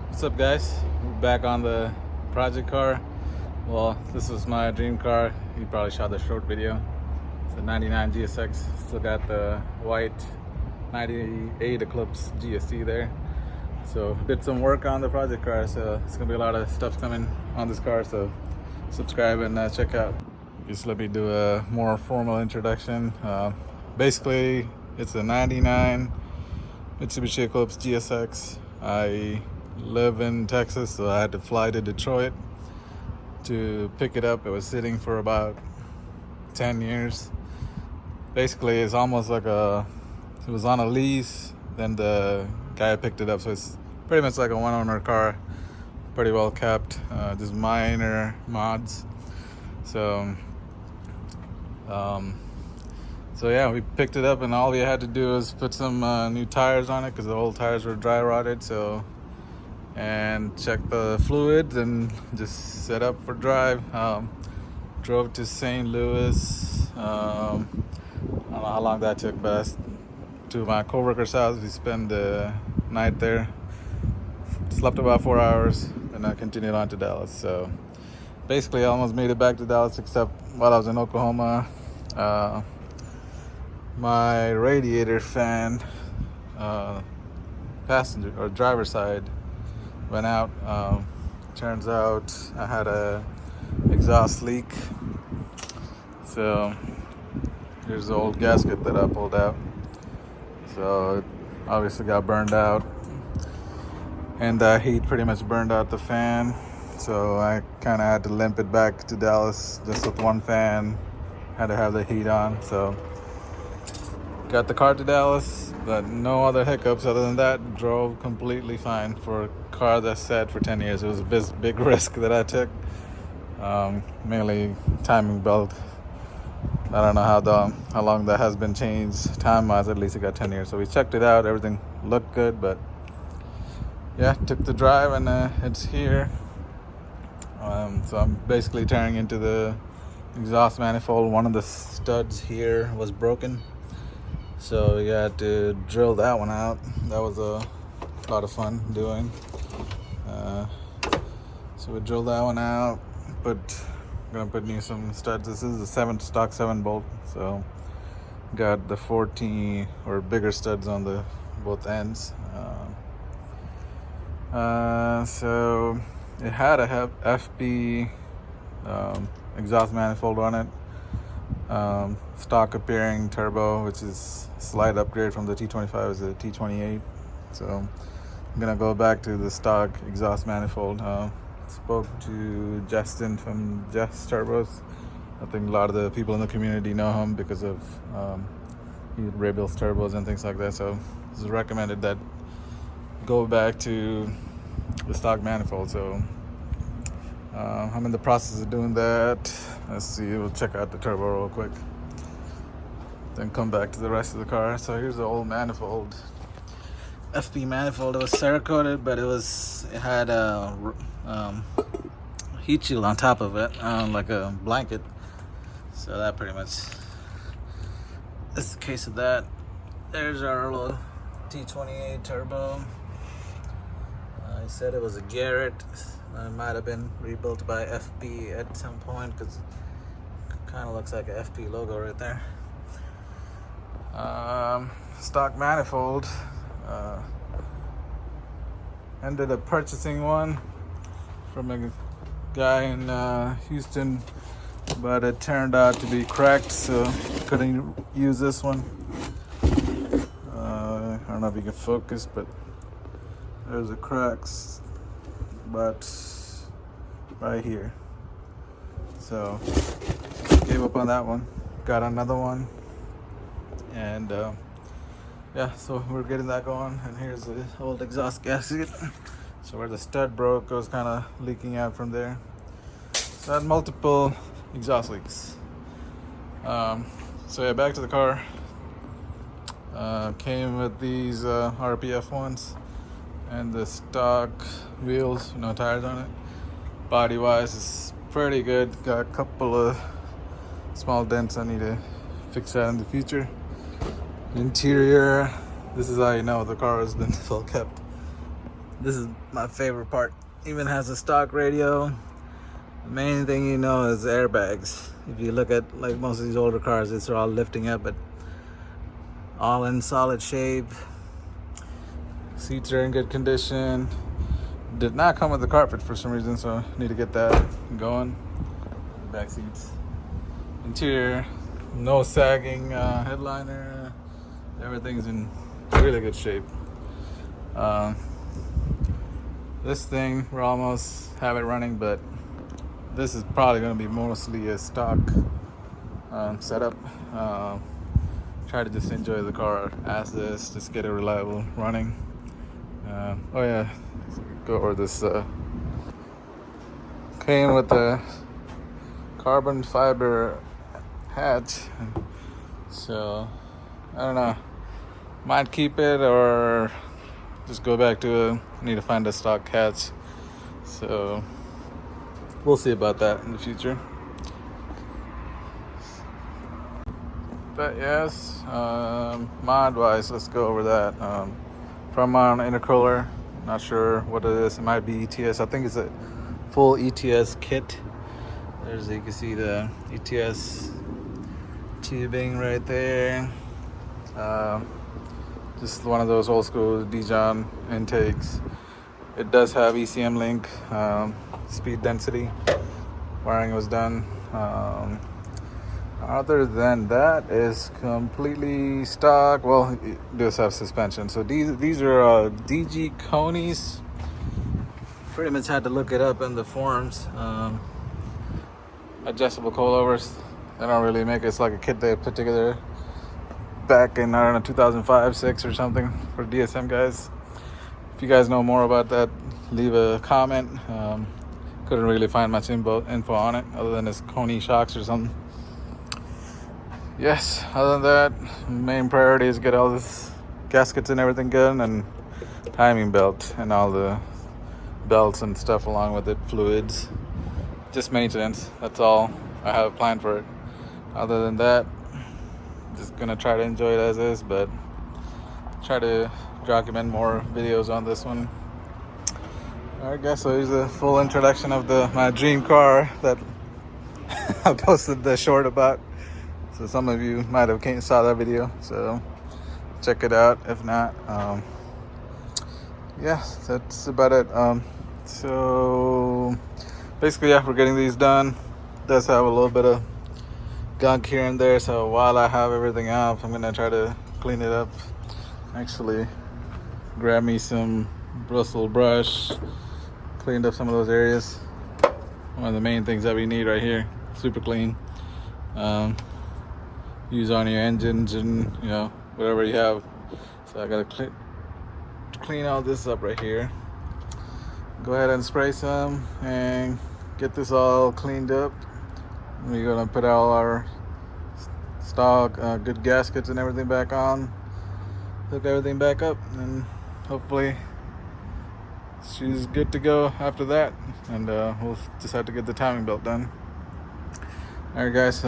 What's up, guys? We're back on the project car. Well, this was my dream car. You probably saw the short video. It's a 99 GSX. Still got the white 98 Eclipse GST there. So did some work on the project car. So it's gonna be a lot of stuff coming on this car. So subscribe and check out. Just let me do a more formal introduction. Basically, it's a 99 Mitsubishi Eclipse GSX. I live in Texas, so I had to fly to Detroit to pick it up. It was sitting for about 10 years. Basically, it's almost like it was on a lease, then the guy picked it up, so it's pretty much like a one-owner car, pretty well kept, just minor mods. So yeah, we picked it up, and all we had to do was put some new tires on it because the old tires were dry rotted. And check the fluids and just set up for drive. Drove to St. Louis. I don't know how long that took, but to my coworker's house. We spent the night there. Slept about 4 hours, and I continued on to Dallas. So basically, I almost made it back to Dallas, except while I was in Oklahoma, my radiator fan, passenger or driver side, went out. Turns out I had a exhaust leak. So here's the old gasket that I pulled out. So it obviously got burned out, and the heat pretty much burned out the fan. So I kind of had to limp it back to Dallas just with one fan. Had to have the heat on. So got the car to Dallas, but no other hiccups other than that. Drove completely fine for a car that sat for 10 years. It was a big risk that I took. Mainly timing belt. I don't know how long that has been changed. Time-wise, at least it got 10 years. So we checked it out. Everything looked good, but yeah, took the drive, and it's here. So I'm basically tearing into the exhaust manifold. One of the studs here was broken, so you had to drill that one out. That was a lot of fun doing. So we drilled that one out. Gonna put some studs. This is a stock 7 bolt. So got the 14 or bigger studs on the both ends. So it had a FB exhaust manifold on it. Stock appearing turbo, which is a slight upgrade from the T25 is a T28. So I'm gonna go back to the stock exhaust manifold. Spoke to Justin from Just Turbos. I think a lot of the people in the community know him because of he rebuilds turbos and things like that. So it's recommended that go back to the stock manifold. So I'm in the process of doing that. Let's see, we'll check out the turbo real quick, then come back to the rest of the car. So here's the old manifold, FB manifold. It was Cerakoted, but it had a heat shield on top of it, like a blanket. So that pretty much is the case of that. There's our little T28 turbo. He said it was a Garrett. It might have been rebuilt by FB at some point because it kind of looks like a FB logo right there. Stock manifold. Ended up purchasing one from a guy in Houston, but it turned out to be cracked, so couldn't use this one. I don't know if you can focus, but there's the cracks, but right here. So gave up on that one, got another one, and yeah, so we're getting that going. And here's the old exhaust gasket. So where the stud broke, it was kind of leaking out from there. So I had multiple exhaust leaks. So yeah, back to the car. Came with these RPF ones and the stock wheels, no tires on it. Body wise, it's pretty good. Got a couple of small dents I need to fix that in the future. Interior, this is how you know the car has been well kept. This is my favorite part. Even has a stock radio. The main thing you know is airbags. If you look at like most of these older cars, it's all lifting up, but all in solid shape. Seats are in good condition. Did not come with the carpet for some reason, so need to get that going. Back seats. Interior, no sagging headliner. Everything's in really good shape. This thing, we're almost have it running, but this is probably going to be mostly a stock setup. Try to just enjoy the car as is, just get it reliable running. Oh yeah, go over this. Came with the carbon fiber hatch, so I don't know. Might keep it or just go back to need to find a stock hatch. So we'll see about that in the future. But yes, mod wise, let's go over that. Front mount intercooler, not sure what it is. It might be ETS. I think it's a full ETS kit. There's, you can see the ETS tubing right there. Just one of those old school Dijon intakes. It does have ECM link, speed density. Wiring was done. Other than that, is completely stock. Well, it does have suspension. So these are DG Conies. Pretty much had to look it up in the forums. Adjustable coilovers. They don't really make it. It's like a kit they put together back in, I don't know, 2005, 6 or something for DSM guys. If you guys know more about that, leave a comment. Couldn't really find much info on it other than it's Coney shocks or something. Yes, other than that, main priority is get all this gaskets and everything good, and timing belt and all the belts and stuff along with it, fluids. Just maintenance. That's all I have planned for it. Other than that, just gonna try to enjoy it as is, but try to document more videos on this one. Alright guys, so here's a full introduction of my dream car that I posted the short about. So some of you might have saw that video, so check it out. If not, yeah, that's about it. So basically, yeah, we're getting these done. Does have a little bit of gunk here and there, so while I have everything out, I'm gonna try to clean it up. Actually grab me some bristle brush, cleaned up some of those areas. One of the main things that we need right here, super clean. Use on your engines and whatever you have. So I gotta clean all this up right here. Go ahead and spray some and get this all cleaned up. We're gonna put all our stock good gaskets and everything back on, hook everything back up, and hopefully she's good to go after that. And we'll just have to get the timing belt done. Alright guys,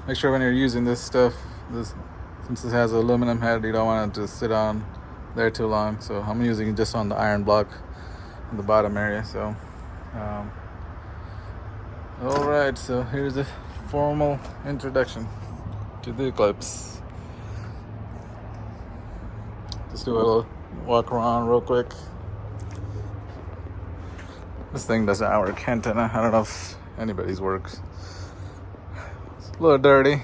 make sure when you're using this stuff, since it has an aluminum head, you don't want it to sit on there too long. So I'm using it just on the iron block in the bottom area. So alright, so here's a formal introduction to the Eclipse. Just do a little walk around real quick. This thing doesn't work, antenna. I don't know if anybody's works. It's a little dirty.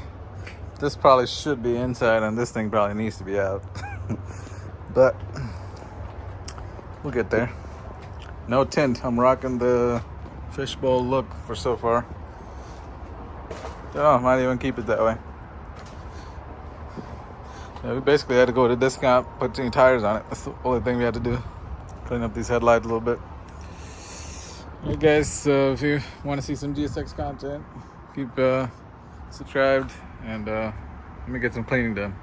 This probably should be inside, and this thing probably needs to be out. But we'll get there. No tint. I'm rocking the fishbowl look for so far. Oh, might even keep it that way. Yeah, we basically had to go to discount, put new tires on it. That's the only thing we had to do. Clean up these headlights a little bit. Alright guys, so if you want to see some GSX content, keep subscribed, and let me get some cleaning done.